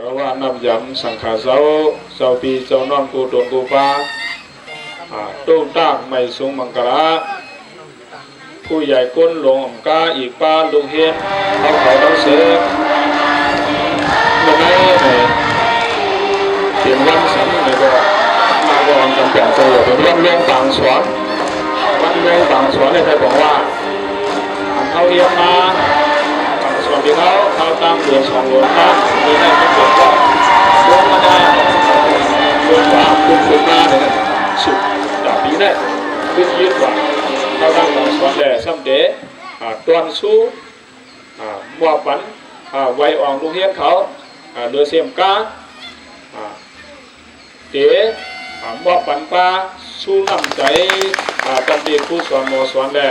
ก็ว่านำยำสังขารเจ้าปีเจ้านอนกูโดนกูปลาตู้ตั้งไม่สูงมังกรผู้ใหญ่ก้นหลงกาอีกป้าลูกเฮียนเขาเสือเมื่อไหร่เปลี่ยนวันสันเลยก็มาบอกกันเปลี่ยนใจเป็นวันเลี้ยงต่างสวนวันเลี้ยงต่างสวนเลยใครบอกว่าเขาเรียกมาสวนที่เขาตามเดือน2 เดือนนะมีได้ไม่เกินก็ลงมาได้เดือนกว่าคุณมาเนี่ยสุดจากปีนี้ขึ้นยืดกว่าเขาตั้งต่างสวนเลยซ้ำเดะตอนสู้มัวปันไวอ่องลูกเฮียนเขาเดือเสียมกาเต๋มัวปันปลาสู้น้ำใจกันดีผู้สอนโมสอนแหล่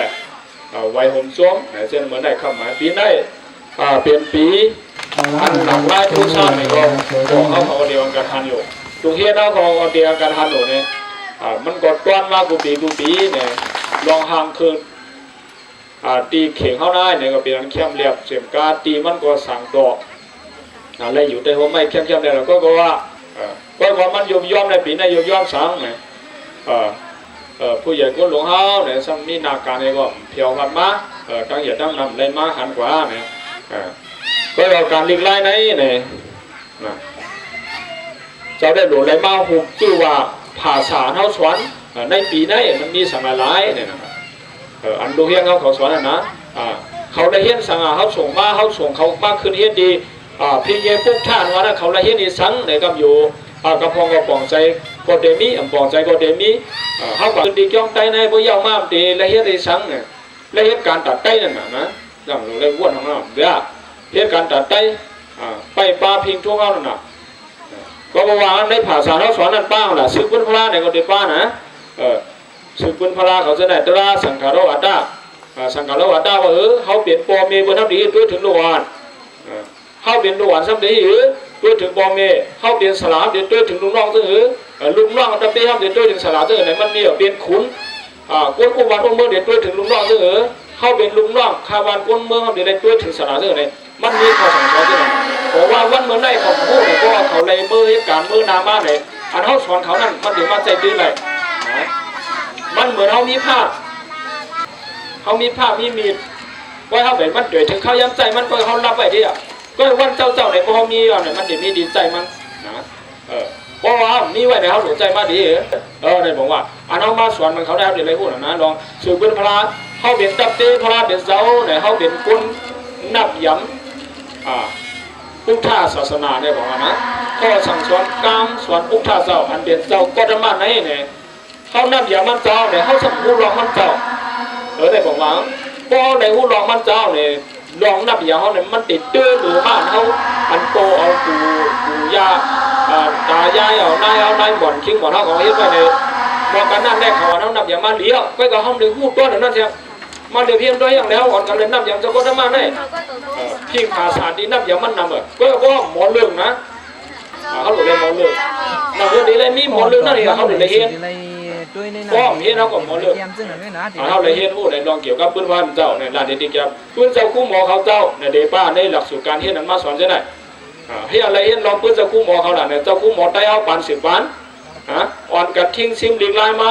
ไวห่มซ้อมเช่นเหมือนได้เข้ามาปีได้เปลี่ยนปีอันหลังไล่ทุกชาติในก็เขาเดียวกันทันอยู่ลูกเฮียนเขาเดียวกันทันอยู่เนี่ยมันกดก้อนมากูปีเนี่ยลองห่างคืนตีเข่งเข้าได้เนี่ยก็เป็นเข้มเรียบเสียมกาตีมันก็สั่งดอกอะไรอยู่แต่ผมไม่เข้มเนี่ยเราก็ว่าก็พอมันยอมยอมในปีในยอมสั่งเนี่ยผู้ใหญ่ก้นหลวงเฮาเนี่ยซ้ำมีนาการเนี่ยก็เพียวกันมาตั้งเหยียดตั้งนำได้มาหันกว่าเนี่ยก็เราการลิกไล่ในเนี่ยจะได้หลวงได้มาหุบชื่อว่าภาษาเฮาสวนในปีนี้มันมีสังหลายเนี่ยนะครับอันดูเฮียนเขาสวนนะเขาได้เฮียนสังเขาส่งมาเขาส่งเขามากขึ้นเฮียนดีพี่เย่ปุ๊บท่านว่านะเขาได้เฮียนดีสังเนี่ยก็อยู่กระพงกระป๋องใจก็เดมีปองใจก็เดมีเขาก็ดีจ้องใจในพวกเยาวมากดีและเฮียนดีสังเนี่ยและเฮียนการตัดใจนั่นนะอย่างเราเรียกว่านของเราเดี๋ยวเฮียนการตัดใจไปปลาพิงทั่วเขานั่นนะก็บอกว่าในภาษาเขาสอนนั่นป้าล่ะซึ่งพุทธพระเนี่ยก็เดี๋ยวป้านะซึ่งพุทธพระเขาจะได้ตระสังขารวัฏฏะสังขารวัฏฏะว่าเขาเปลี่ยนปอเมบนทับดีด้วยถึงโลหะเขาเปลี่ยนโลหะสัมดีด้วยถึงปอเมเขาเปลี่ยนสลามเปลี่ยนด้วยถึงลุงน้องซึ่งลุงน้องทับดีเขาเปลี่ยนด้วยถึงสลามซึ่งไหนมันมีเปลี่ยนขุนก้นกุบาลองเมืองเปลี่ยนด้วยถึงลุงน้องซึ่งเขาเปลี่ยนลุงน้องคาบานก้นเมืองเขาเปลี่ยนด้วยถึงสลามซึ่งไหนมันมีข้อสังเกตซึ่งไหนบอกว่าวันเมื่อไหร่เขาพูดเนี่ยก็เขาเลยมือเหตุการณ์มือนามาเนี่ยอันเขาสอนเขานั่นมันถึงมาใจดีเลยมันเหมือนเขามีภาพมีมีดว่าเขาเป็นมันเดือดถึงเขาย้ำใจมันก็เขารับไว้ที่ก็วันเจ้าเนี่ยพอเขามีเนี่ยมันเดี๋ยวมีดีใจมันนะเพราะว่ามีไว้ในเขาหลงใจมาดีเนี่ยบอกว่าอันเขามาสอนมันเขาได้เดี๋ยวอะไรพูดนะลองสืบเป็นพระเขาเป็นตับเตพระเป็นเจ้าเนี่ยเขาเป็นกุนนับย้ำพุทธศาสนาเนี่ยบอกว่านะข้อสั่งสอนกามสอนพุทธเจ้าอันเป็นเจ้าก็ธรรมะไหนเนี่ยเขานับอย่างมันเจ้าเนี่ยเขาสัมผู้รองมันเจ้าได้บอกว่าพอในผู้รองมันเจ้าเนี่ยรองนับอย่างเขาเนี่ยมันติดตื้อหรือบ้านเขาอันโตเอาปู่ย่าตายายเอานายบ่อนคิงบ่อนเขาของเฮ็ดไว้ในบอกกันนั่นได้เขาเอานับอย่างมาเลี้ยวไปกับห้องเดือดพูดต้นนั่นเชียวมาเดือดเพียงด้วยอย่างแล้วอ่อนกันเลยนับอย่างเจ้าก็ธรรมะเนี่ยพิงภาษาดีนับอย่างมันนำก็หมอเรื่องนะเขาหลุดเลยหมอเรื่องเราเรื่องนี้เลยมีหมอเรื่องนั่นเองเขาหลุดเลยเฮียนก็เฮียนเขาก็หมอเรื่องเขาเลยเฮียนพูดในลองเกี่ยวกับพื้นบ้านเจ้าในร้านเด็กๆครับพื้นเจ้าคู่หมอเขาเจ้าในเดป้าในหลักสูตรการเฮียนนั้นมาสอนใช่ไหมเฮียอะไรเฮียนลองพื้นเจ้าคู่หมอเขาหล่ะเนี่ยเจ้าคู่หมอได้เอาปัน10 วันอ่อนกัดทิ้งซิมดีกลายมา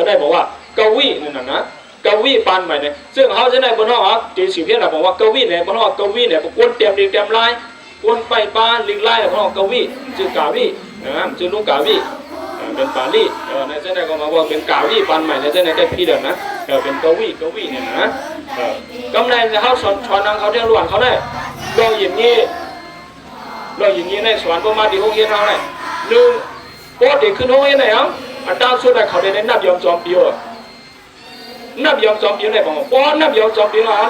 ได้บอกว่ากวีนั่นนะกวีปันใหม่เนี่ยซึ่งเขาจะได้บนห้องตีสิบเพี้ยนเราบอกว่ากวีเนี่ยบนห้องกวีเนี่ยกวนเตรียมดีเตรียมลายกวนไปปานลิงไล่บนห้องกวีชื่อกาวีชื่อลูกกาวีเป็นปาลีในเส้นได้ก็มาว่าเป็นกาวีปันใหม่ในเส้นได้ได้พี่เดินนะเป็นกวีเนี่ยนะกำไรเขาสอนชอนนังเขาเที่ยงล้วนเขาได้ลองอย่างนี้ในสวนประมาณที่ห้องเฮียนเขาเนี่ยหนึ่งปกติขึ้นห้องเฮียนไหนอันดาวสุดได้เขาได้นับยอมจอมเดียวนับยอมจอมผิวในบอกว่านับยอมจอมผิวนะ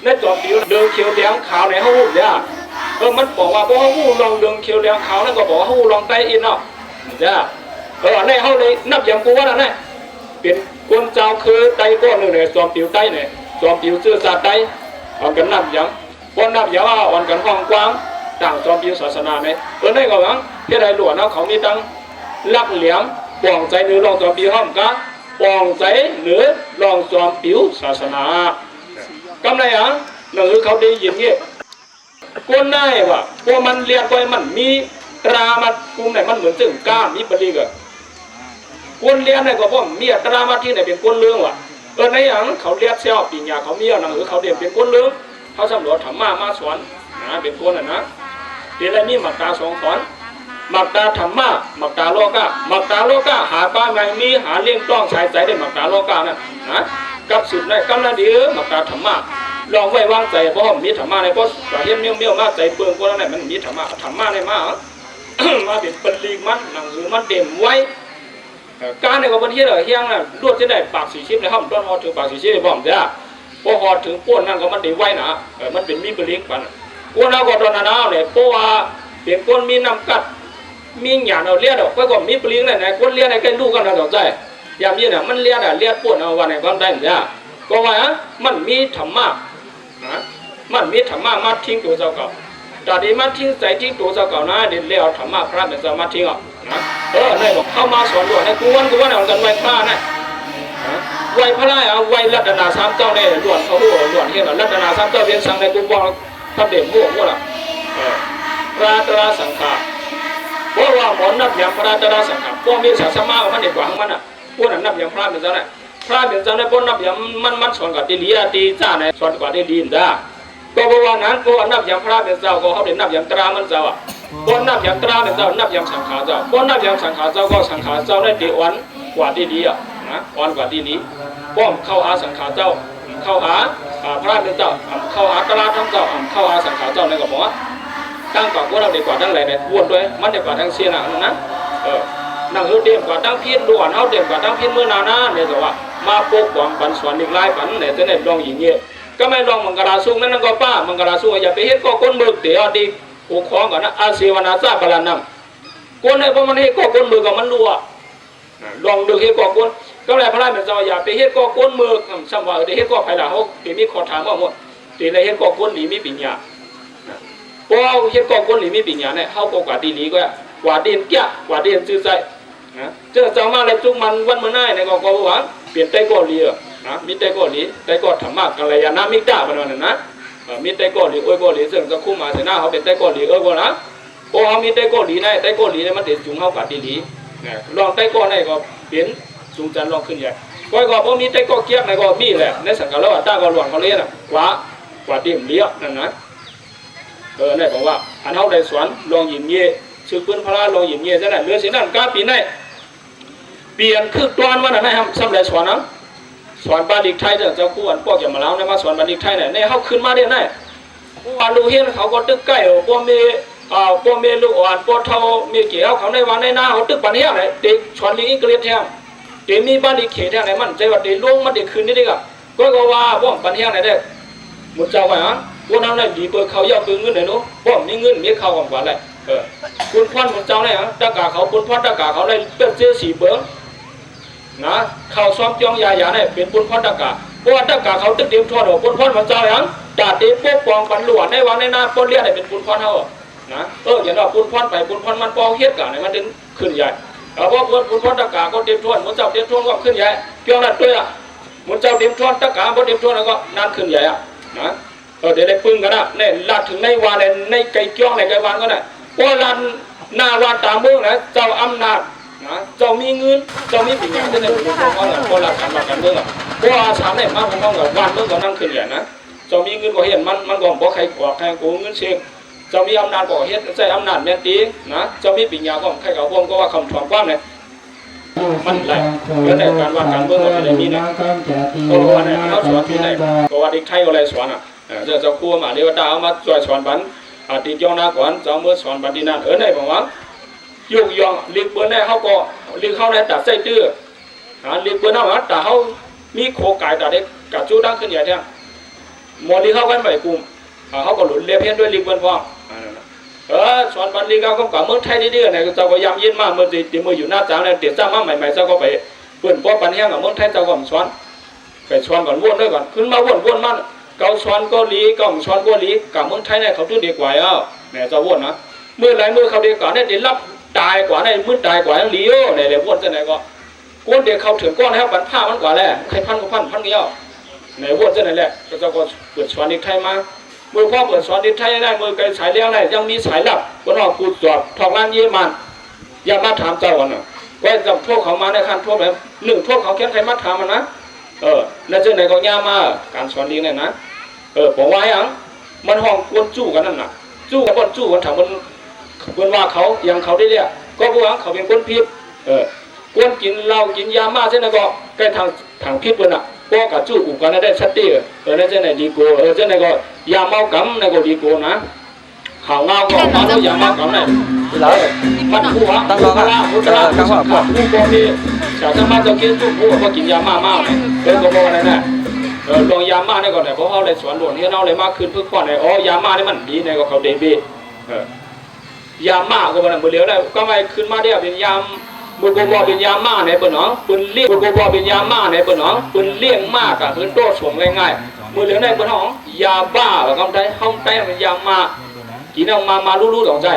ในจอมผิวเดินเขียวเหลืองขาวในห้องหูเนี่ยมันบอกว่าเพราะห้องหูลองเดินเขียวเหลืองขาวนั่นก็บอกว่าห้องหูลองไตอินเนาะเนี่ยในห้องเลยนับยอมกูว่านั่นเป็นคนเจ้าคือไตก้อนหนึ่งเนี่ยจอมผิวไตเนี่ยจอมผิวเสื้อสาไตเอากันนับยอมคนนับยอมอ่อนกันห้องกว้างต่างจอมผิวศาสนาเนี่ยในก็หวังเพื่อใดหลวงเขามีตั้งลักเหลี่ยมป่องใจหรือลองจอมผิวห้องกันปองใจหรือลองจอมผิวศาสนากำไรหรือเขาได้ยินเงี้ย ก้นได้ว่ะพวกมันเรียกไว้มันมีตรามากุมไหนมันเหมือนจึงก้ามมีปลีกอะก้นเรียนไหนก็พวกมีตรามาที่ไหนเป็นก้นเรื่องว่ะในอย่างเขาเรียกเชี่ยวปีญญาเขามีเอาหนังหรือเขาเรียนเป็นก้นเรื่องเขาสำรวจธรรมะมาสอนนะเป็นก้นนะเดี๋ยวนี้มักตาสองสอนมักตาธรรมะมักตาโลกะมักตาโลกะหาป้าไม่มีหาเลี้ยงต้องใช้ใจได้มักตาโลกะนั่นนะกับสุดในกำลังดีมักตาธรรมะลองไว้วางใจเพราะมีธรรมะในเพราะว่าเฮี้ยเมี่ยวมาใจเปลืองก็แล้วไหนมันมีธรรมะในมามาเป็นปลีกมันหนังหรือมันเด่มไว้การในกบฏที่เฮี้ยงน่ะรวดจะได้ปากสีชิบในห้องต้นหอถึงปากสีชิบบ่อมจ้าพอหอถึงป้วนนั่นก็มันเด่มไว้นะมันเป็นมีปลีกปันก้นเราก็โดนน้ำเลยเพราะว่าเปลี่ยนก้นมีน้ำกัดมีหยาดเอาเลี้ยดออกไปก่อนมีปลีกไหนก้นเลี้ยดในแก่ดูกันเราสนใจอย่างนี้น่ะมันเลี้ยดป้วนเอาวันไหนความได้จ้าก็ว่ามันมีธรรมะนะมันมีธรรมะมาทิ้งตัวเจ้าเก่าแต่ดีมาทิ้งใจทิ้งตัวเจ้าเก่านะเดี๋ยวเลี้ยวธรรมะพระเป็นเจ้ามาทิ้งอ่ะนะในบอกเข้ามาสอนด้วยในกูวันเอากันไว้พระนะไว้พระเอาไว้รัตนาสามเจ้าเนี่ยล้วนเขาหัวล้วนเฮียรัตนาสามเจ้าเรียนสังในกูบอกทำเด็กพวกว่าพระตราสังขารเพราะว่าหมอนนับอย่างพระตราสังขารพวกมีศาสนามันเด็กกว่ามันอ่ะพวกนั้นนับอย่างพระเป็นเจ้าเนี่ยพระเป็นเจ้าในพวกนับอย่างมันสอนกับดีดีจ้าในสอนกับดีจ้าก็เพราะว่านั้นพวกนับอย่างพระเป็นเจ้าก็เขาเด็กนับอย่างตรามันเจ้าอ่ะพวกนับอย่างตราเป็นเจ้านับอย่างสังขารเจ้าพวกนับอย่างสังขารเจ้าก็สังขารเจ้าได้ดีอ่อนกว่าดีอ่ะนะอ่อนกว่าดีนี้ป้อมเข้าหาสังขารเจ้าเข้าหาพระเป็นเจ้าเข้าหาตราทั้งเจ้าเข้าหาสังขารเจ้าในกับหมอตั้งกว่าพวกเราเด็กกว่าทั้งหลายเนี่ยวนด้วยมันเด็กกว่าทั้งเสียนะนะนั่งเดียมกว่าตั้งพินล้วนเอาเดียมกว่าตั้งพินเมื่อนานาเนี่ยแต่ว่ามาปกป้องปันสวนอีกหลายปันเนี่ยจะได้ลองอย่างเงี้ยก็ไม่ลองมังกรสุงนั่นก็ป้ามังกรสุงอย่าไปเฮ็ดก็ก้นมือเดี๋ยวดีผูกคล้องก่อนนะอาศิวนาซาบาลานัมก้นในพวกมันเฮ็ดก็ก้นมือกับมันรัวลองดูเฮ็ดก็ก้นก็เลยพระราชเป็นเจ้าอย่าไปเฮ็ดก็ก้นมือซ้ำว่าเฮ็ดก็ภายหลังเขาตีมีขอถามว่าหมดตีอะไรเฮ็ดก็ก้นหนีมีปัญญาเพราะเฮ็ดก็ก้นหนีมีปัญญาเนี่ยเขาก็กว่าดีนี้ก็กว่าดีนแก่กว่าดีนซื่อใจนะเจ้ามาอะไรจุกมันวันเมื่อไหร่เนี่ยก็หวังเปลี่ยนใจก็เลียนะมิใจก็หลีใจก็ธรรมะกัลยาณมิตรมันนั่นนะมิใจก็หลีโอ้ยก็หลีซึ่งจะคู่มาเสนาเขาเป็นใจก็หลีก็นะพอเขามีใจก็หลีได้ใจก็หลีเนี่ยมันติดจุงเขากับดีนะลองใจก็ได้ก็เปลี่ยนจุงจันลองขึ้นใหญ่ก็พอมีใจก็เกียบในก็มีแหละในสังกัดแล้วต้าก็หลวงเขาเลี้ยน่ะกว่าดิ่มเลี้ยนั่นนะนี่บอกว่าอันเขาได้สวนลองหยิบเย่ชื่อปืนพระลองหยิบเย่จะได้เรือเสียนั่นกาปีไหนเปลี่ยนคือตอนวันนั้นนะครับสำเร็จสวนนะสอนบาลิกไทยเจ้าคู่อันพวกอย่ามาเล่าเนี่ยมาสอนบาลิกไทยเนี่ยเขาขึ้นมาได้ไงวันลูเฮียนเขาก็ตึกใกล้พวกเมลูกอ่อนพวกเท่ามีเกี่ยวเขาในวันในหน้าเขาตึกปันเฮียเลยเด็กสอนลิงเกลียดแท้เด็กมีบาลิกเขตแท้ไหนมันใจว่าเด็กล่วงมันเด็กคืนนี่ดิก็ว่าพวกปันเฮียไหนได้หมดเจ้าไปฮะพวกนั้นได้ดีเปิดเขาย่อปืนเงินไหนนู้พวกมีเงินมีเขาก่อนกว่าเลยคุณพ่อหมดเจ้าเนี่ยตะกาเขาคุณพ่อตะกาเขาได้เปิดเสื้อสีเบิ้งนะเขาซ้อมจ้องยาเนี่ยเป็นปุนพ่อตะกาเพราะว่าตะกาเขาตึกเดียมทอดปุนพ่อมันเจ้าอย่างจ่าตีพวกปองปันหลวงในวันในหน้าปนเลี้ยเนี่ยเป็นปุนพ่อเท่านะอย่างเราปุนพ่อไปปุนพ่อมันปองเฮ็ดกันเนี่ยมันดึงขึ้นใหญ่เอาพวกปุนพ่อตะกาก็เดียมทอดมันเจ้าเดียมทอดก็ขึ้นใหญ่เกี่ยวนั่นด้วยมันเจ้าเดียมทอดตะกาพอเดียมทอดแล้วก็นั่นขึ้นใหญ่นะเดี๋ยวได้พึ่งกันนะเนี่ยลาถึงในวันในไก่จ้องในไก่วันก็น่ะเพราะลันหน้าวันตามเมืองนะเจ้าอำนาจนะเจ้ามีเงินเจ้ามีปัญญาที่จะเป็นคนเขาเนี่ยคนละการมากันเมืองอ่ะเพราะอาสาเนี่ยมาของเขาเนี่ยวันเมืองก็นั่งขึ้นใหญ่นะเจ้ามีเงินก็เห็นมันก็บอกใครกว่าใครโกงเงินเชียงเจ้ามีอำนาจก็เห็นใช้อำนาจแม่ตีนะเจ้ามีปัญญาก็ใครเขาพวงก็ว่าคำถามความเนี่ยมันไหลแล้วในการว่าการเมืองก็จะมีนะก็ว่าเนี่ยเขาสอนที่ไหนก็ว่าเด็กไทยก็เลยสอนอ่ะเจ้าครัวมาเดี๋ยวดาวมาช่วยสอนบันติดยองนาก่อนเจ้าเมื่อสอนบันที่นั่นในบอกว่ายุกยองลิกเปิ้ลเนี่ยเขาก็ลิกเข้าในตัดไส้ตื้อลิกเปิ้ลเอาแต่เขามีโคไก่แต่เด็กกัดจู้ดังขึ้นใหญ่แท้หมอลิกเข้ากันใหม่กลุ่มเขาก็หลุดเลี้ยเพี้ยนด้วยลิกเปิ้ลพ่อสอนบันลิกเขาก็กับเมืองไทยดื้อเนี่ยเจ้าก็ยำยินมาเมื่อตีมืออยู่หน้าจ้าเนี่ยเตี๋ยจ้ามาใหม่ๆเจ้าก็ไปเปิ้ลป้อปันแห้งกับเมืองไทยเจ้าก็สอนไปสอนก่อนวนด้วยก่อนขึ้นมาวนมันเกาสอนเกาหลีก็สอนเกาหลีกับเมืองไทยเนี่ยเขาตื้อเด็กกว่าเนี่ยเจ้าวนนะเมื่อไรเมื่อเขาเด็กกว่าเนี่ยเดี๋ยวรับตายกว่าในมืดตายกว่าทั้งลีโอเนี่ยเดี๋ยววนจะไหนก็ก้นเด็กเขาถึงก้อนแล้วปันผ้ามันกว่าแล้วใครพันก็พันเงี้ยวไหนวนจะไหนแหละก็เจ้าก็เปิดสอนอีกไทยมา มือพ่อเปิดสอนดิไทยได้มือไกลสายเลี้ยงได้ยังมีสายลับก็นอกพูดจอบทอกล้านเยี่ยมันอย่ามาถามเจ้ากันนะว่าจะโทษเขามาในขั้นโทษแบบหนึ่งโทษเขาแค่ใครมาถามมันนะนั่นเจ้าไหนก็ย่ามาการสอนเลี้ยงเนี่ยนะบอกว่าอย่างมันห้องกวนจู้กันนั่นน่ะจู้กับคนจู้กันถามคนว่าเขาอย่างเขาได้เนี่ยก็พวกเขาเป็นคนพิษกวนกินเหล้ากินยามาเช่นนั้นก็ใกล้ทางพิษคนน่ะพวกกับจู้อุกันได้ชัดเจนนั่นเจ้าไหนดีโก้เจ้าไหนก็ยาเมากำนั่นก็ดีโก้นะข่าวเงาก็มาแล้วยาเมากำเนี่ยมันผู้ว่าตั้งรอกันผู้ตลาดผู้ว่าผู้บริชาวสมาจะกินจู้ผู้ว่ากินยามามากเลยเป็นก็บอกอะไรนะลองยามาเนี่ยก่อนเนี่ยเพราะเขาเลยสวนหลวงที่เขาเลยมากขึ้นเพื่อก่อนเนี่ยยามาเนี่ยมันดีเนี่ยก็เขาเดบียามาก็มันมือเลี้ยวได้ก็ไม่ขึ้นมาได้เป็นยามบุญบอเป็นยามาเนี่ยเปิดน้องปืนเลี้ยงบุญบอเป็นยามาเนี่ยเปิดน้องปืนเลี้ยงมากอะปืนโต้สวมง่ายๆมือเลี้ยวได้เปิดน้องยาบ้าแบบคำใดห้องใต้เป็นยามากินออกมารู้ๆสองใจ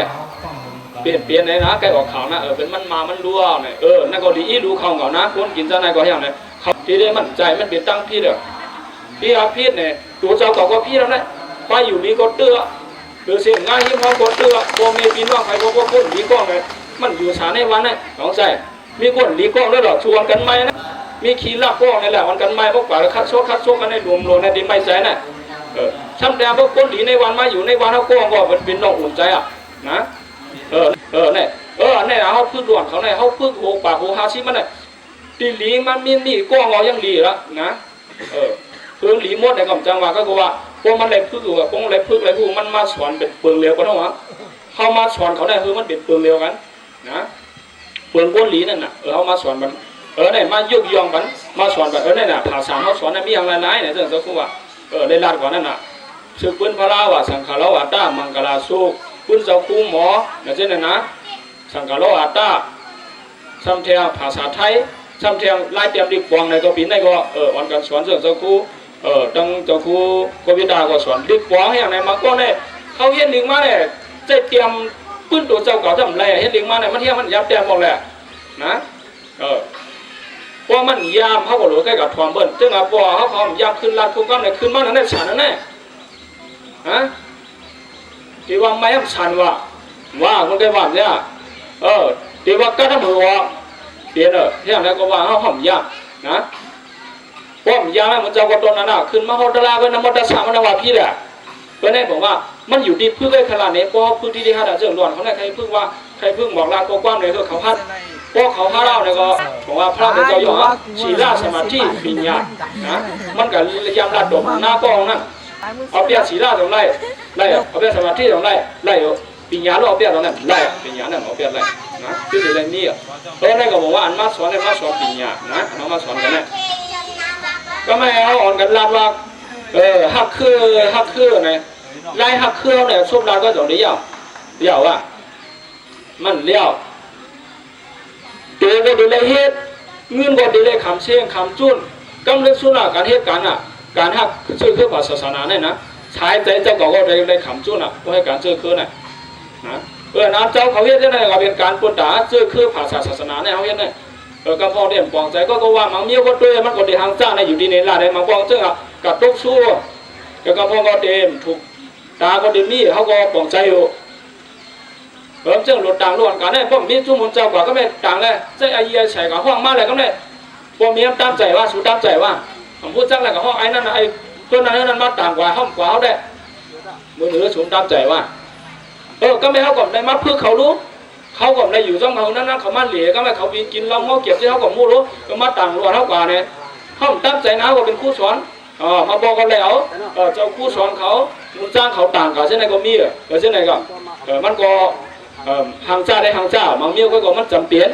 เปลี่ยนเลยนะแกออกข่าวนะเป็นมันรั่วเนี่ยนั่นก็ดีรู้ข่าวเขานะคนกินจะไหนก็อย่างเนี่ยเขาที่ได้มั่นใจมันเป็นตั้งพี่เด้อพี่อาพีเนี่ยตัวเจ้าเก่าก็พี่แล้วนะไปอยู่นี่ก็เตื้อหรือเสียงง่ายที่พ่อก็เตื้อพอเมปีนว่าใครก็คนดีก้องเลยมันอยู่สารในวันเนี่ยสองใจมีคนดีก้องแล้วหรอชวนกันไหมนะมีขี้ลากก้องนี่แหละมันกันไหมพวกป่าคัดโซ่กันในรวมในดีไม่ใจนะช่ำแต่พวกคนดีในวันมาอยู่ในวันเขาก้องก็เป็นน้องอุ่นใจอ่ะนะเนี่ยเนี่ยเขาพึ่งด่วนเขาเนี่ยเขาพึ่งโหปากโหฮาชิมันเนี่ยตีหลีมันมีก้องเรายังหลีละนะเพื่อหลีมดในกำจังว่าก็คือว่าพวกมันเลยพึ่งอยู่กับพวกเลยพึ่งเลยพวกมันมาสอนเป็นเปลืองเร็วกันเท่าไหร่เขามาสอนเขาได้คือมันเป็นเปลืองเร็วกันนะเปลืองก้นหลีนั่นน่ะเขามาสอนมันเนี่ยมายุกยองกันมาสอนแบบเนี่ยน่ะภาษาเขาสอนนั้นมีอย่างไรเนี่ยเรื่องสักครู่ว่าได้ลาดกว่านั่นน่ะสืบปืนพระลาวะสังขารวะต้ามังกรสุปืนเจ้าคู่หมอเนี่ยเช่นนั้นนะสังขารวะต้าซ้ำเทียงภาษาไทยซ้ำเทียงไล่เตรียมดิบวางในก็ปีนในก็วันการสอนเรื่องเจ้าคู่ดังเจ้าครูกวิดาก็สอนดิบวางอย่างไรมาก็เนี่ยเขาเห็นลิงมาเนี่ยจะเตรียมปืนตัวเจ้าเก่าทำไรเห็นลิงมาเนี่ยมันเที่ยมันยับเตรียมหมดแหละนะเพราะมันยามเขาก็หลุดใกล้กับทวงเบิ้ลซึ่งพอเขายามขึ้นลาดทุกข์เนี่ยขึ้นมานั่นแหละฉันนั่นแหละที่ว่าไม่ให้ฉันว่าคนใกล้บ้านเนี่ยที่ว่าก็ทำหัวเปลี่ยนที่อย่างไรก็ว่าเขาห่มยามนะเพราะยามมันเจ้าก็ตนนั้นขึ้นมาโหดลาก็นำมดสามันว่าพี่แหละเพราะนั่นผมว่ามันอยู่ที่พึ่งไอ้ขนาดนี้เพราะพึ่งที่หาเรื่องหลอนเขาเนี่ยใครพึ่งว่าใครพึ่งบอกลาโกกว้างเลยคือเขาพัดเพราะเขาพาเล่าเนี่ยก็บอกว่าพระเป็นเจ้าอยู่ศีลสมาธิปัญญานะมันกับยามลาดดมหน้ากองนั่นเอาเปียศีลตรงไล่เอาเปียสมาธิตรงไล่ปัญญาเราเอาเปียตรงนั้นไล่ปัญญานั่นเอาเปียไล่นะคือในนี้เพราะนั่นก็บอกว่าอันมาสอนปัญญานะเอามาสอนกันเนี่ยก็ไม่เอาอ่อนกันลาดว่าหักคือไงไล่หักคือเนี่ยชุบลาก็ตรงนี้ยาวอ่ะมันเลี้ยวเดี๋ยวก็ดีเลยเฮ็ดเงินก็ดีเลยคำเชี่ยงคำจุนกำลังสุนัขการเฮ็ดกันการหักชื่อคือภาษาศาสนาเนี่ยนะใช้ใจเจ้าก็ได้คำจุนเพื่อให้การชื่อคือเนี่ยนะน้ำเจ้าเขาเฮ็ดได้ก็เป็นการปุ่นด่าชื่อคือภาษาศาสนาเนี่ยเขาเฮ็ดเนี่ยก็พอเด่นปองใจก็ว่ามังเมียวก็ด้วยมันก็ได้ทางจ้าในอยู่ดีในลาได้มังปองซึ่งกับตุกสู้ก็พอก็เด่นถูกตาก็เด่นมีเขาก็ปองใจอยู่เจ้าหลุดต่างล้วนกันเนี่ยพวกมีจุ่มมันเจ้ากว่าก็ไม่ต่างเลยใจไอ้ยัยใส่กับห้องมาเลยก็ไม่พวกมีตามใจว่าสู้ตามใจว่าผมพูดจังเลยกับห้องไอ้นั่นไอ้ตัวนั้นมาต่างกว่าห้องกว่าเขาได้มือถือสู้ตามใจว่าก็ไม่เขาก่อนในมัดเพื่อเขารู้เขาก่อนในอยู่ช่องเขานั้นเขามาเหลี่ยก็ไม่เขาบินกินเราเมาเก็บที่เขาก่อนมู้รู้ก็มาต่างล้วนเท่ากว่าเนี่ยห้องตามใจนะว่าเป็นคู่สอนมาบอกกันแล้วเจ้าคู่สอนเขามุนจ้างเขาต่างกันเช่นไหนก็มีเช่นไหนก็มันก็หางจ้าได้หางจ้าบางเมี้ยวก็มันจำเป็น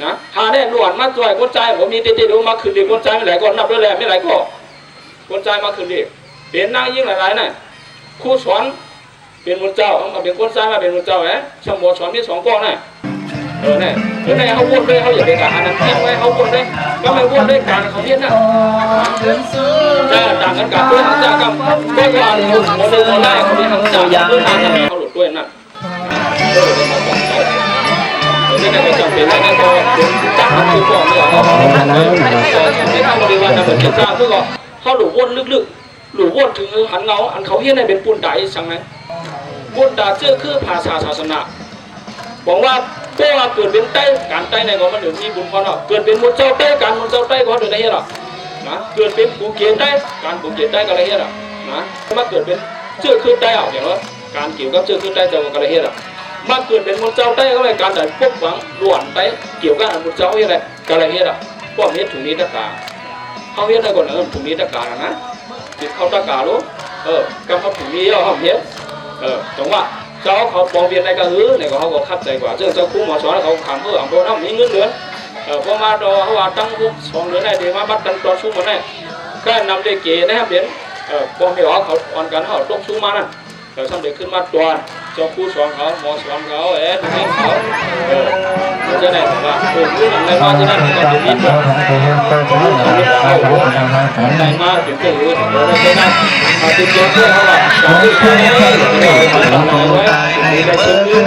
นะหาได้หลวนมาจ่อยคนใจผมมีติดดูมาคืนดีคนใจไม่ไหลก็นับด้วยแหละไม่ไหลก็คนใจมาคืนดีเปลี่ยนนั่งยิ่งหลายๆน่ะคู่สอนเป็นมุนเจ้ามาเป็นคนใจมาเป็นมุนเจ้าสมบูรณ์สอนมี2ก้อนน่ะเนี่ยเขาวนด้วยเขาอย่าไปการอันนั้นเพี้ยนไว้เขาวนด้วยก็ไม่วนด้วยการเขาเพี้ยนน่ะจะต่างกันกับด้วยหางจ้ากับด้วยการโมเดลโมได้เขามีหางจ้าด้วยหางเขาหลุดด้วยน่ะนี่ก็จำเป็นแล้วก็จับมันคือก่อนเนี่ยเขาไม่ทำบริวารทำเป็นเจ้าเพื่อก็เขาหลุดวนลึก หรือวนถึงหันเงาอันเขาเฮี้ยนให้เป็นปุ่นด่าอีสังไงปุ่นด่าเจ้าคือภาษาศาสนาบอกว่าตัวเกิดเป็นไต้การไต้ในก็มันถึงมีบุญพอเนาะเกิดเป็นมุนเจ้าไต้การมุนเจ้าไต้ก็เดือดได้เฮี้ยหรอนะเกิดเป็นกูเกียรไต้การกูเกียรไต้ก็เลยเฮี้ยหรอนะมาเกิดเป็นเจ้าคือไต้เอาอย่างว่าการเกี่ยวกับเจ้าคือไต้เจ้าก็เลยเฮี้ยหรอมาเกิดเป็นมุนเจ้าไต้ก็เลยการแต่พวกหวังล้วนไต้เกี่ยวกับมุนเจ้าเฮี้ยอะไรก็เลยเฮี้ยหรอพวกเฮ็ดถุงนี้ตะกาเขาเฮ็ดได้ก่อนถุงนี้ตะกานะติดเข้าตะกาลูกกำเขาถุงนี้เอาเขาเฮ็ดตรงว่าเจ้าเขาปองเวียนในกระหือเนี่ยเขาก็คัดใจกว่าเจ้าคู่หมอสอนเขาขำเพื่อเอาโดนเขามีเงินเหลือพอมาดอเขาว่าตั้งพวก2 เดือนได้เดี๋ยวมาบัดกันตอนชุ่มมาแน่ก็นำได้เก๋นะครับเดี๋ยวปองไม่ออกเขาอ่อนกันเขาตกชุ่มมานั่นแต่ทำเด็กขึ้นมาตัวเจ้าคู่สอนเขาหมอสอนเขาให้เขาจะได้แบบว่าเรื่องอะไรมาจะได้ก็จะมีตัวในมาถึงจะรู้ถึงเราได้นั่นมาถึงเยอะเพื่อเขาว่าการที่เขาเนี่ยเราทำอะไรไว้มีได้เชื่อเรื่อง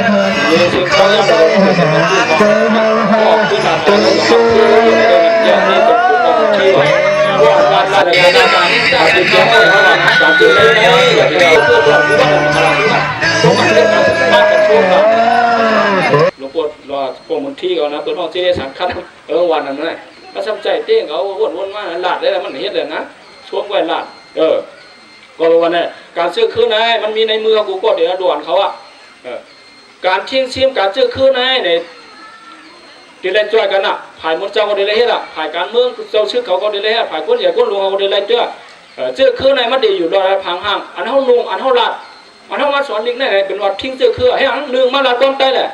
มีสิ่งเขาอยากเราจะเป็นผู้บอกที่การทำเราทำเพื่ออย่างนี้เป็นผู้บอกที่ไว้ว่าการละเอียดในการการที่เขาเนี่ยเขาว่าการที่ได้เนี่ยอย่างที่เราเพื่อเราที่ว่าเราทำต้องการเรื่องการศึกษาเป็นช่วงนั้นหลวงปู่รอพวกมันที่เขานะเปิดห้องที่ได้สังฆทานวันนั้นเลยถ้าสนใจเต้งเขาวนมาหลาดได้แล้วมันเฮ็ดเลยนะช่วงไว้หลาดก็วันนี้การซื้อคืนนายมันมีในมือกูก็เดี๋ยวด่วนเขาการทิ้งซิมการซื้อคืนนายในดีเลยจ่วยกันผ่ายมดเจ้าก็ดีเลยเฮ็ดผ่ายการเมืองเจ้าชื่อเขาก็ดีเลยเฮ็ดผ่ายคนใหญ่คนหลวงเขาก็ดีเลยเจ้าซื้อคืนนายมันดีอยู่รอพังห้างอันเท่าลุงอันเท่าหลาดอันเท่ามาสอนลิงได้ไงเป็นว่าทิ้งซื้อคืนให้อันลืมมาหลาดก้อนได้แหละ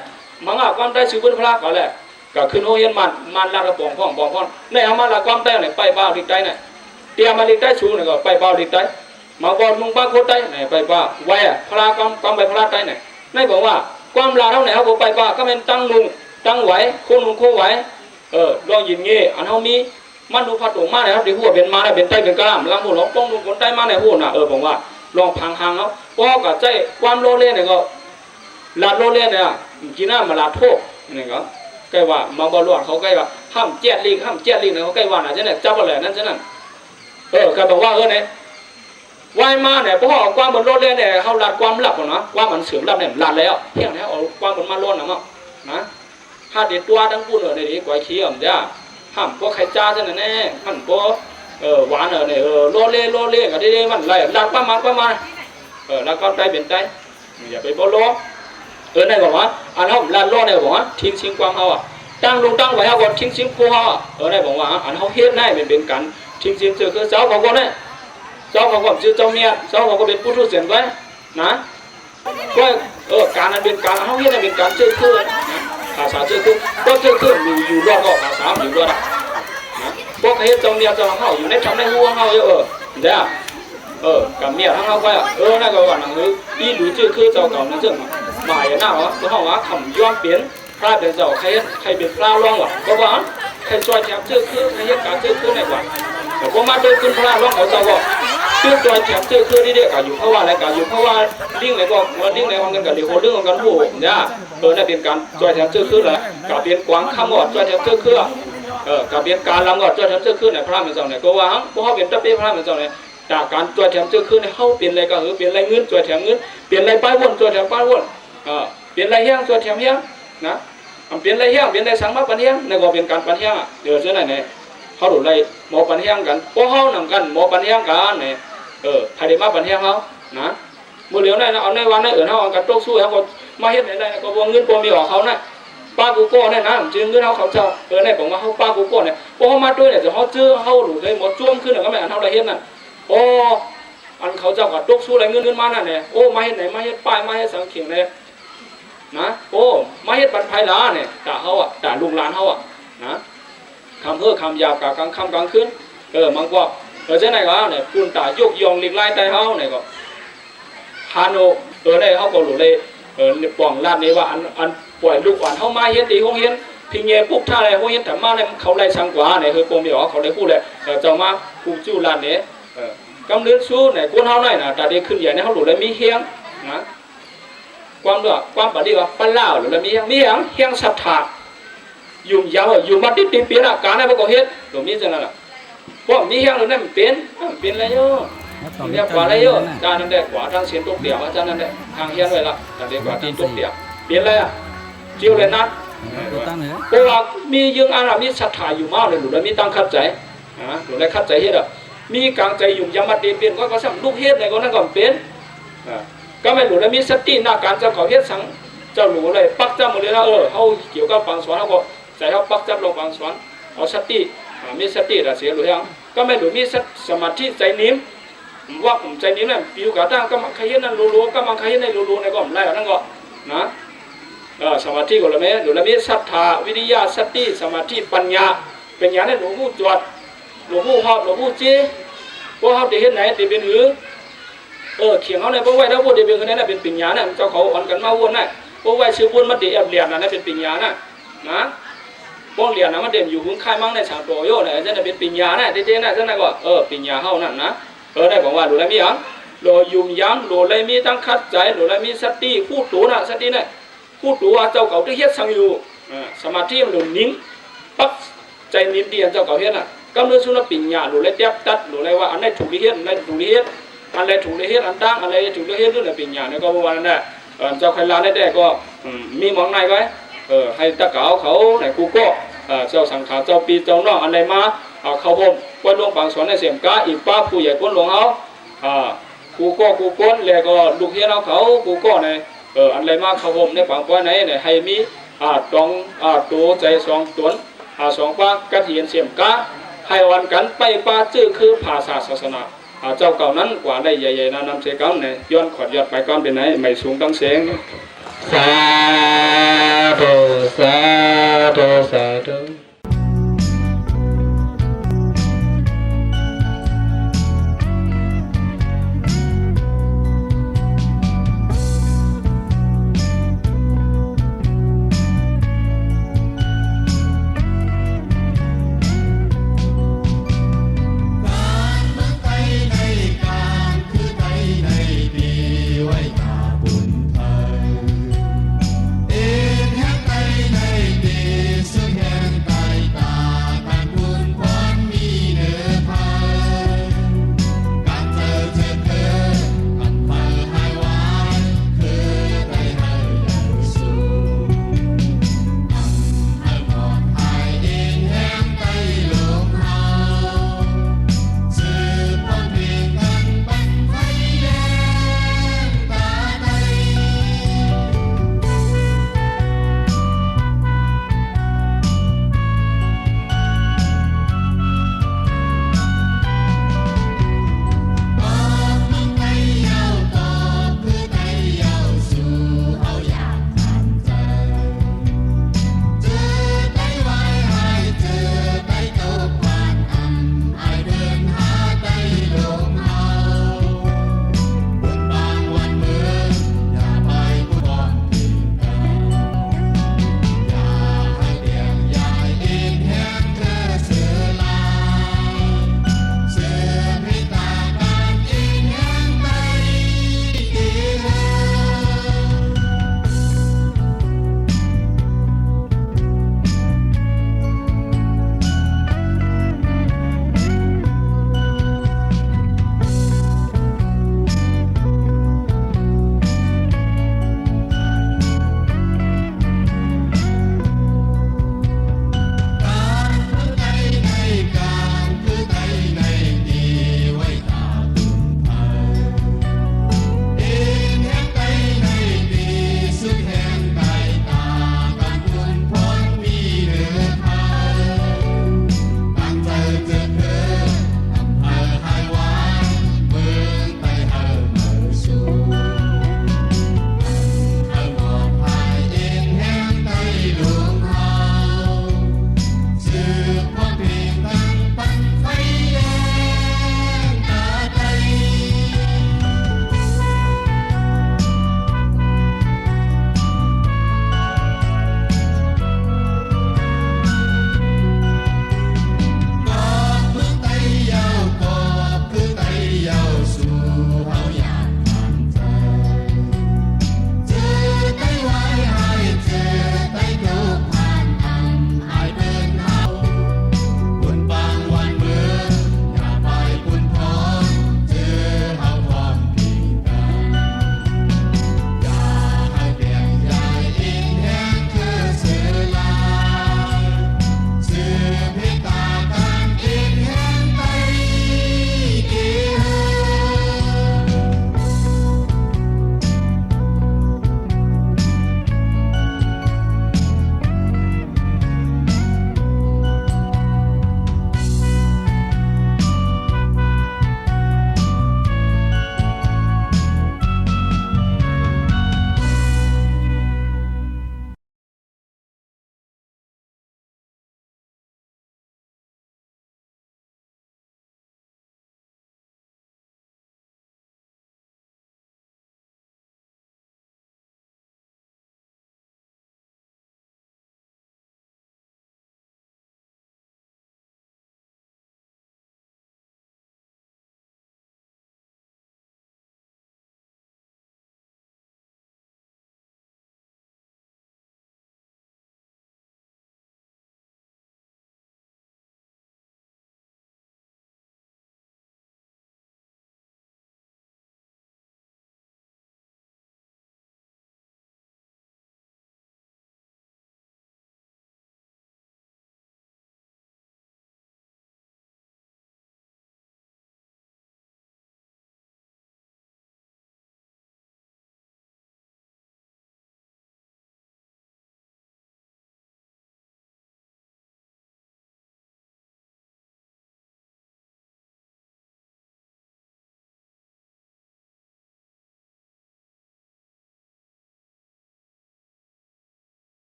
มังอาความได้สืบเป็นพระก็แหละก็ขึ้นโอเย็นมันลากระป๋องพ่องในเอามาละความได้เนี่ยไปบ้าลิกได้เนี่ยเตรียมมาลิกได้ชูเนี่ยก็ไปบ้าลิกได้มาบอลมุงบ้าโคตรได้เนี่ยไปบ้าไว้พระความไปพระได้เนี่ยไม่บอกว่าความลาเท่าไหนเขาไปบ้าก็เป็นตั้งลุงตั้งไหวโค่นุงโคไหวลองยินเงี้ยอันเขามีมันดูพัดตรงมาเนี่ยครับที่หัวเป็นมาเนี่ยเป็นไตเป็นกระลำลำหัวหลงป้องลุงคนได้มาในหัวน่ะบอกว่าลองพังหางเขาเพราะกับใจความโลเล่เนี่ยก็ลาโลเล่เนี่ยกินหน้ามาลาโทษนี่ก็ใกล้ว่ามังบอลล้วนเขาใกล้ว่าห้ามเจี๊ยดลิงเนี่ยเขาใกล้ว่าน่ะใช่ไหมเจ้าอะไรนั่นใช่ไหมใครบอกว่าเนี่ยว่ายมาเนี่ยเพราะความบนโลเล่เนี่ยเขาลาดความหลับนะว่ามันเสื่อมหลับเนี่ยลาดแล้วเที่ยงแล้วเอาความบนมาล้วนนะมั้งนะถ้าเด็ดตัวทั้งพูดในนี้ก๋วยเขียวเนี่ยห้ามพวกไข่จ้าใช่ไหมแน่ห้ามพวกหวานเนี่ยโลเล่กับที่มันไรลาดประมาณแล้วก็ใจเป็นใจอย่าไปบอลล้ในบอกว่าอันเขาลาดล้อในบอกว่าทิ้งชิงความเขาตั้งลงตั้งไว้เขาก็ทิ้งชิงคู่เขาในบอกว่าอันเขาเฮ็ดได้เป็นการทิ้งชิงคือเจ้าเขาก็เนี่ยเจ้าเขาก็ชื่อเจ้าเมียเจ้าเขาก็เป็นผู้ทุเสียนไว้นะก็การนั้นเป็นการเขาเฮ็ดได้เป็นการเชื่อคือภาษาเชื่อคือก็เชื่อคืออยู่รอดก็ภาษาอยู่รอดนะพวกเฮ็ดเจ้าเมียเจ้าเขาอยู่ในทำในหัวเขาเยอะเด้อกับเมียทั้งเขาไปนั่นก็ว่าหนังอีหรือชื่อคือเจ้าเก่านั่นเจ้าหมายหน้าวะเพราะว่าคำย้อนเปลี่ยนพระเป็นเจ้าใครเป็นพระร้องวะก็ว่าใครช่วยแถมชื่อคือใครยัดการชื่อคือในกว่าแต่พอมาเดินขึ้นพระร้องเขาเจ้าก็ชื่อช่วยแถมชื่อคือที่เด็กอยู่เพราะว่าอะไรกันอยู่เพราะว่าลิงในก็ลิงในวันกันกับเดี๋ยวเรื่องกันผู้เนี่ยได้เป็นการช่วยแถมชื่อคือแหละกับเป็นกวางข้ามอดช่วยแถมชื่อคือกับเป็นการลำอดช่วยแถมชื่อคือในพระเป็นเจ้าเนี่ยก็ว่าเพราะเขาเป็นเจ้าเป็นพระเป็นเจ้าเนี่ยจากการตัวแถมเจอขึ้นเขาเปลี่ยนอะไรก็คือเปลี่ยนอะไรเงินตัวแถมเงินเปลี่ยนอะไรป้ายวนตัวแถมป้ายวนเปลี่ยนอะไรเฮี้ยงตัวแถมเฮี้ยงนะเปลี่ยนอะไรเฮี้ยงเปลี่ยนอะไรสังมาปันเฮี้ยงในก็เป็นการปันเฮี้ยงเดี๋ยวเช่นไหนเนี่ยเขาดูอะไรหมอปันเฮี้ยงกันพวกเขาหนังกันหมอปันเฮี้ยงกันเนี่ยไทยได้มาปันเฮี้ยงเขานะเมื่อเดี๋ยวนั้นเอาในวันนั้นเขาเอากันโต๊ะสู้เขาก็มาเฮ็ดไหนก็วงเงินพอมีออกเขานะป้ากูโก้เนี่ยนะจืดเงินเขาเจ้าเนี่ยผมว่าเขาป้ากูโก้เนี่ยพอเขามาด้วยเนี่ยจะเขาจื้อเขาหลุดเลยหมดจ้วงขึ้นก็ไม่อ่านเท่าไรเฮ็ดนั่นโอ้อันเขาเจ้าก็ตกสู้อะไรเงินมานั่นเนี่ยโอ้มาเฮ็ดไหนมาเฮ็ดป้ายมาเฮ็ดสังเขียงเลยนะโอ้มาเฮ็ดบันไพลาเนี่ยด่าเขาด่าลุงหลานเขานะคำคำหยาบกับกลางค่ำกลางคืนมันก็เจ้าไหนก็เนี่ยคุณตายกยองหลีกไล่ใจเขาเนี่ยก็ฮาโนได้เขาก็หลุดเลยป่องลาดนี้ว่าอันปล่อยลูกอ่อนเขามาเฮ็ดตีห้องเฮ็ดพิงเงี้ยปุ๊บท่าอะไรห้องเฮ็ดแต่มาเนี่ยเขาไล่สังกว่าเนี่ยคือโกมีอ๋อเขาได้พูดเลยเจ้ามาผู้จู่ลาดเนี่ยกำเนิดสู้เนี่ยกูเท่าไหร่นะแต่เด็กขึ้นใหญ่เนี่ยเขาหลุดเลยมีเฮียงนะความเดือดความปฏิบัติปั้นเล่าหรือมีเฮียงศรัทธาอยู่ยาวอยู่มาติดเปลี่ยนการอะไรพวกเขาเฮ็ดหรือมีจังนั้นล่ะพวกมีเฮียงหรือนั่นเป็นอะไรเยอะ เรียกกว่าอะไรเยอะจานนั่นแหละกว่าทางเสียนตุกเดียวอาจารย์นั่นแหละทางเฮียนไว้ละแต่เด็กกว่าที่ตุกเดียวเปลี่ยนอะไรอ่ะจิ้วเลยนัดเพราะว่ามียังอารามีศรัทธาอยู่มากเลยหลุดแล้วมีตั้งคัดใจหลุดแล้วคัดใจเฮ็ดอ่ะมีกลางใจอยู่ยามาดีเปลี่ยนก็สั่งลูกเฮ็ดในก็นั่นก็เป็นก็ไม่หลุดแล้วมีสติหน้าการเจ้าเขาเฮ็ดสังเจ้าหลุดเลยปักจ้ามือเลยนะเขาเกี่ยวกับปังสวนเขาก็ใส่เขาปักจ้าลงปังสวนเอาสติมีสติแต่เสียหลุดยังก็ไม่หลุดมีสมาธิใจนิ่มว่าผมใจนิ่มเนี่ยอยู่กับตั้งก็มันขยันนั่นรู้ๆก็มันขยันในรู้ๆในก็ผมไล่นั่นก็นะสมาธิก็ละเมหรือละเมศรัทธาวิริยะสติสมาธิปัญญาเป็นอย่างนั้นหลวงปู่จวดหลวงปู่หอบหลวงปู่เจ้พวกเขาได้เห็นไหนได้เป็นหือเขียงเขาในพวกไว้แล้วพวกได้เป็นคนนั้นเป็นปัญญาเนี่ยเจ้าเขาอ่อนกันมาวนน่ะพวกไว้ชื่อวนมันเดียบเหรียญนั่นเป็นปัญญาน่ะนะพวกเหรียญน่ะมันเด่นอยู่หุ้นค่ายมั่งในฉากโตโย่เนี่ยจะเป็นปัญญาน่ะเจ๊ๆน่ะจะนั่นก็ปัญญาเขานั่นนะได้บอกว่าหลวงละมีอ่ะหลวงยุ่มยั้งหลวงละมีตั้งคัดใจหลวงละมีสติพูดตัวน่ะสติเนี่ยพูดตัวเจ้าเก่าที่เฮ็ดสังอยู่สมาธิมันหลุดนิ่งปั๊บใจนิ่มเดียนเจ้าเก่าเฮ็ดน่ะกำเนิดสุนปิญญาหลุดเลยเจ็บตัดหลุดเลยว่าอันไหนถูกที่เฮ็ดอันไหนถูกที่เฮ็ดอันไหนถูกที่เฮ็ดอันตั้งอันไหนถูกที่เฮ็ดด้วยปิญญาเนี่ยก็เมื่อวานนั่นแหละเจ้าใครลาได้ก็มีมองในไว้ให้ตะเก่าเขาไหนกูก็เจ้าสังขารเจ้าปีเจ้านอกอันไหนมาเขาผมวันหลวงปังสอนในเสียงก้าอีกป้าผู้ใหญ่ก้นหลวงเขากูก็กูก้นแล้วก็ลูกเฮียนเขากูก็ในอันไรมาเขาผมในปังป้อยไหนเนี่ยให้มีตองตัวใจสองตวนสองป้ากระเทียนเสียมก้าให้วันกันไปป้าชื่อคือภาษาศาสนาเจ้าเก่านั้นกว่าได้ใหญ่ๆนำเสกเนี่ยย้อนขอดยอดไปก้อนเป็นไหนไม่สูงตั้งเสียงสาธุสาธุสาธุ